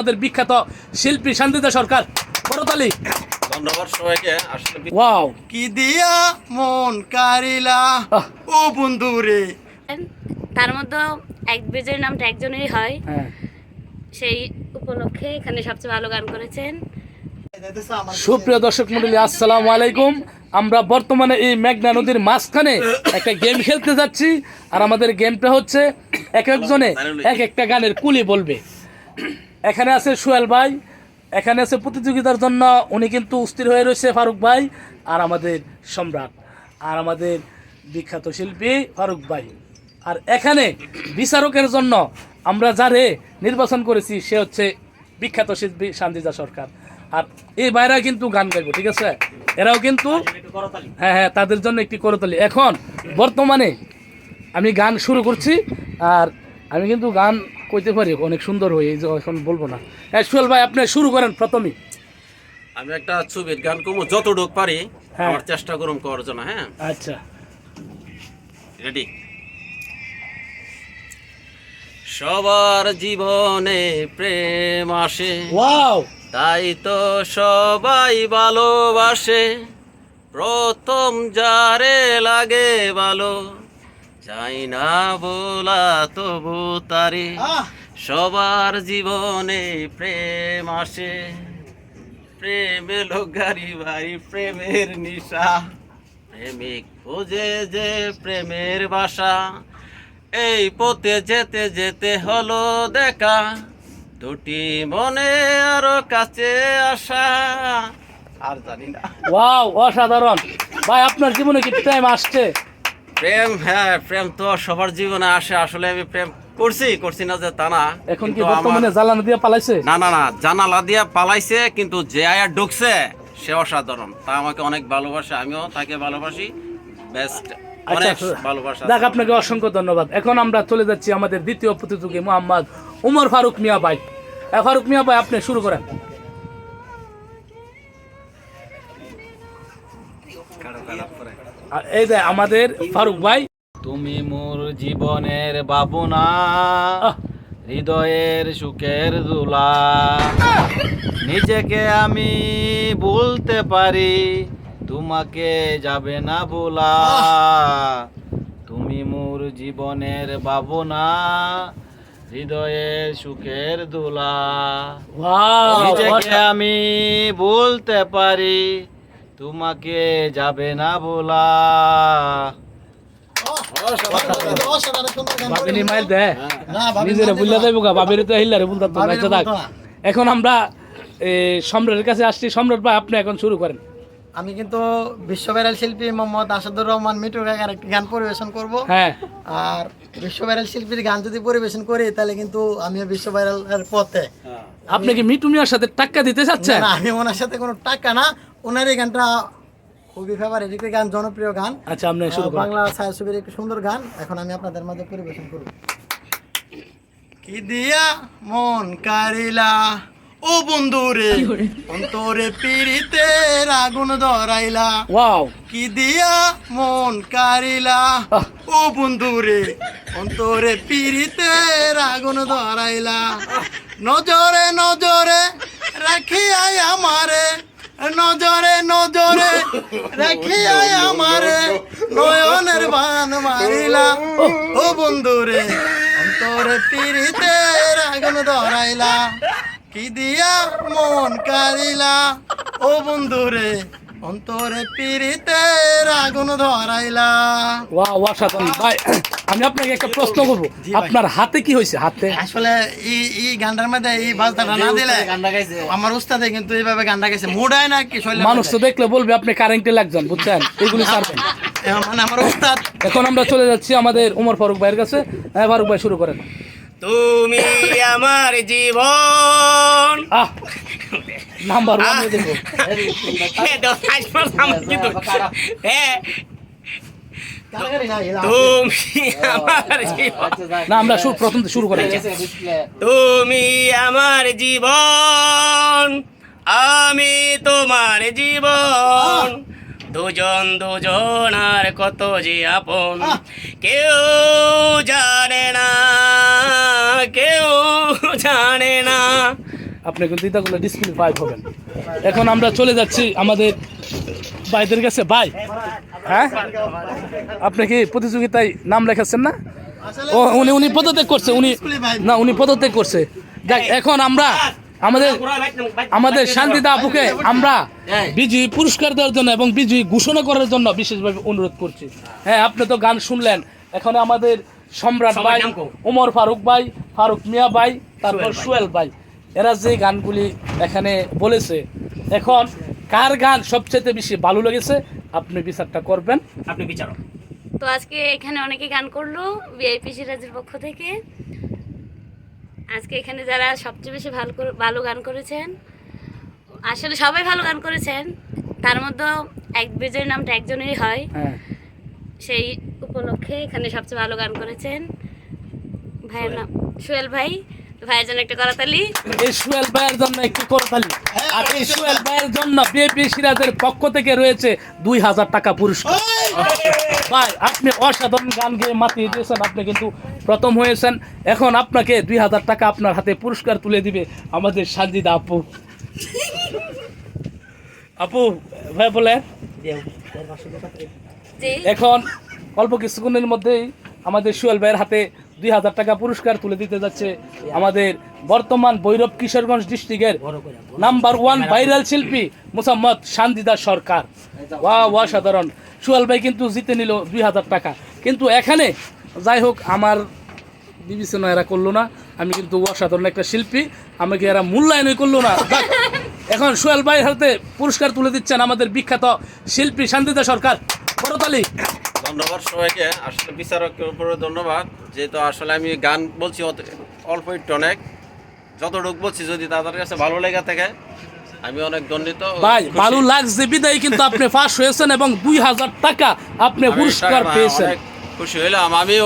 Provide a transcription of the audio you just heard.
আমাদের বিখ্যাত শিল্পী শান্তিদা সরকার, করতালি। ধন্যবাদ সবাইকে। আসলে ওয়াও, কি দিয়া মন কারিলা ও বন্ধুরে। তার মধ্যে এক বিজয়ের নামটা একজনেরই হয়, হ্যাঁ। সেই উপলক্ষে এখানে সবচেয়ে ভালো গান করেছেন। সুপ্রিয় দর্শক মন্ডলী, আসসালামু আলাইকুম। আমরা বর্তমানে এই মেঘনা নদীর মাঝখানে একটা গেম খেলতে যাচ্ছি, আর আমাদের গেমটা হচ্ছে এক একজনে এক একটা গানের কুলি বলবে। এখানে আছে সোহেল ভাই, এখানে আছে প্রতিযোগিতার জন্য উনি কিন্তু স্থির হয়ে রয়েছে ফারুক ভাই, আর আমাদের সম্রাট, আর আমাদের বিখ্যাত শিল্পী ফারুক ভাই। আর এখানে বিচারকের জন্য আমরা যারে নির্বাচন করেছি সে হচ্ছে বিখ্যাত শিল্পী শান্তিদা সরকার। আর এই ভাইরা কিন্তু গান গাইবো, ঠিক আছে? এরাও কিন্তু হ্যাঁ হ্যাঁ, তাদের জন্য একটি করতালি। এখন বর্তমানে আমি গান শুরু করছি, আর আমি কিন্তু গান কইতে পারি অনেক সুন্দর হয়ে, এই যে এখন বলবো না। হ্যাঁ সোহেল ভাই, আপনি শুরু করেন প্রথমেই। আমি একটা ছবির গান করবো, যতটুকু পারি হ্যাঁ। আমার চেষ্টা করুম করার জন্য। হ্যাঁ, আচ্ছা, রেডি। সবার জীবনে প্রেম আসে, ওয়াও, তাই তো সবাই ভালোবাসে। প্রথম যারে লাগে ভালো, চাই না বলা তবু তারে। সবার জীবনে প্রেম আসে, প্রেম এলো গাড়ি বাড়ি প্রেমের নিশা। প্রেমিক খোঁজে যে প্রেমের বাসা, এই পথে যেতে যেতে হলো দেখা, দুটি মনে আরো কাছে আসা। আর জানি না। ওয়াও, অসাধারণ ভাই। আপনার জীবনে কি প্রেম আসছে? প্রেম, হ্যাঁ প্রেম তো সবার জীবনে আসে। আসলে আমি প্রেম করছি না যে তা না। এখন কি কিন্তু বর্তমানে জ্বালানো দিয়ে পালাইছে? না না না, জানালা দিয়া পালাইছে, কিন্তু যে আয়া ঢুকছে সে অসাধারণ। তা আমাকে অনেক ভালোবাসে, আমিও তাকে ভালোবাসি। বেস্ট, অনেক ভালোবাসা। যাক, আপনাকে অসংখ্য ধন্যবাদ। এখন আমরা চলে যাচ্ছি আমাদের দ্বিতীয় প্রতিযোগী মোহাম্মদ উমর ফারুক মিয়া ভাই। ফারুক মিয়া ভাই, আপনি শুরু করেন। এই যে আমাদের ফারুক ভাই। তুমি মোর জীবনের ভাবনা, হৃদয়ের সুখের দোলা। নিজেকে আমি বলতে পারি, তোমাকে যাবে না বলা। তুমি মোর জীবনের ভাবনা, হৃদয়ের সুখের দোলা। ওয়াও, নিজেকে আমি বলতে পারি, তোমাকে যাবে না বলা। বাবিনী মাইল দে, নিজেরা বুঝলা যাইব গা, বাবির তো হিল্লারে বলতে তো নাই। থাক, এখন আমরা সম্রাটের কাছে আসছি। সম্রাট ভাই, আপনি এখন শুরু করেন। আমি কিন্তু বিশ্ব ভাইরাল শিল্পী মোহাম্মদ আসাদুর রহমান মিটু কাকার একটি গান পরিবেশন করব। হ্যাঁ, আর বিশ্ব ভাইরাল শিল্পীর গান যদি পরিবেশন করি তাহলে কিন্তু আমিও বিশ্ব ভাইরালের পথে। আপনি কি মিটু মিয়ার সাথে টাক্কা দিতে চাচ্ছেন? না, আমি ওনার সাথে কোনো টাকা না, ওনার এই গানটা খুবই ফেভারিট একটি গান, জনপ্রিয় গান। আচ্ছা, আপনি শুরু করেন। বাংলা ছায়াছবির একটি সুন্দর গান এখন আমি আপনাদের মাঝে পরিবেশন করব। কি দিয়া মন কারিলা ও বন্ধুরে, অন্তরে পিরিতের আগুন ধরাইলা। ওয়াও, কি দিয়া মন কারিলা ও বন্ধুরে, অন্তরে পিরিতের আগুন ধরাইলা। নজরে নজরে রাখিয়াই আমারে, নজরে নজরে রাখিয়াই আমারে, নয়নের বান মারিলা ও বন্ধুরে, অন্তরে পিরিতের আগুন ধরাইলা। কি দিয়া মন কারিলা ও বন্ধুরে, অন্তরে পিরিতের আগুন ধরাইলা। ওয়াও, অসাধারণ ভাই। আমি আপনাকে একটা প্রশ্ন করবো, আপনার হাতে কি হয়েছে? হাতে আসলে এই গানটার মধ্যে এই বাজনাটা না দিলে আমার উস্তাদে কিন্তু এইভাবে গানটা গেছে মুডায় না কি শৈলে মানুষ তো দেখলে বলবে আপনি কারেন্টে লাগছেন, বুঝছেন? এগুলি ছাড়বেন। মানে আমার উস্তাদ। এখন আমরা চলে যাচ্ছি আমাদের উমর ফারুক ভাইয়ের কাছে। হ্যাঁ ফারুক ভাই, শুরু করেন। তুমি আমার জীবন। নাম্বার ওয়ান দেখো। তুমি আমার জীবন, না, আমরা প্রথম শুরু করেন। তুমি আমার জীবন, আমি তোমার জীবন। দুজন দুজন আর কত যে আপন, কেউ জানে না, কেউ জানে না। আপনি কিন্তু এটাগুলো ডিসকুয়ালিফাই হবেন। এখন আমরা চলে যাচ্ছি আমাদের ভাইদের কাছে। ভাই, হ্যাঁ, আপনি কি প্রতিযোগিতায় নাম লেখাচ্ছেন না? ও উনি পদত্যাগ করছে, উনি পদত্যাগ করছে। দেখ, এখন আমরা আমাদের শান্তিদা আপুকে আমরা বিজয়ী পুরস্কার দেওয়ার জন্য এবং বিজয়ী ঘোষণা করার জন্য বিশেষভাবে অনুরোধ করছি। হ্যাঁ, আপনি তো গান শুনলেন, এখন আমাদের সম্রাট ভাই, ওমর ফারুক ভাই, ফারুক মিয়া ভাই, তারপর সোহেল ভাই, এরা যে গানগুলি এখানে বলেছে, এখন কার গান সবচেয়ে বেশি ভালো লেগেছে আপনি বিচারটা করবেন, আপনি বিচারক। তো আজকে এখানে অনেকে গান করলো ভিআইপি সিরাজের পক্ষ থেকে। আজকে এখানে যারা সবচেয়ে বেশি ভালো গান করেছেন, আসলে সবাই ভালো গান করেছেন, তার মধ্যে এক বিজয়ের নামটা একজনেরই হয়। হ্যাঁ, সেই উপলক্ষে এখানে সবচেয়ে ভালো গান করেছেন ভাইয়ের নাম সোহেল ভাই। ভাইয়ের জন্য একটা করতালি। এই সোহেল ভাইয়ের জন্য একটু করতালি। আর এই সোহেল ভাইয়ের জন্য ভিআইপি সিরাজের পক্ষ থেকে রয়েছে 2000 টাকা পুরস্কার। ভাই, আপনি অসাধারণ গান গেয়ে মাতিয়ে দিয়েছেন, আপনি কিন্তু প্রথম হয়েছেন। এখন আপনাকে 2000 টাকা আপনার হাতে পুরস্কার তুলে দিবে আমাদের সানজিদা আপু। আপু ভাই বলে জি, এখন অল্প কিছুক্ষণের মধ্যেই আমাদের সোহেল ভাইয়ের হাতে 2000 টাকা পুরস্কার তুলে দিতে যাচ্ছে আমাদের বর্তমান ভৈরব কিশোরগঞ্জ ডিস্ট্রিক্টের নাম্বার 1 ভাইরাল শিল্পী মোসাম্মদ সানজিদা সরকার। অসাধারণ। সোহেল ভাই কিন্তু জিতে নিল 2000 টাকা। কিন্তু এখানে যাই হোক, আমার বিবেচনা এরা করলো না, আমি কিন্তু অসাধারণ একটা শিল্পী, আমাকে এরা মূল্যায়নই করলো না। যাক, এখন সোহেল ভাইয়ের হাতে পুরস্কার তুলে দিচ্ছেন আমাদের বিখ্যাত শিল্পী সানজিদা সরকার। করতালি। ধন্যবাদ সবাইকে। আসলে বিচারকের উপরে ধন্যবাদ, যেহেতু আসলে আমি গান বলছি অল্প একটু অনেক, যতটুকু বলছি যদি তাদের কাছে ভালো লেগে থাকে আমি অনেক দণ্ডিত। ভাই, ভালো লাগছে বিদায় কিন্তু আপনি ফার্স্ট হয়েছেন এবং 2000 টাকা আপনি পুরস্কার পেয়েছেন। খুশি হইলাম আমি।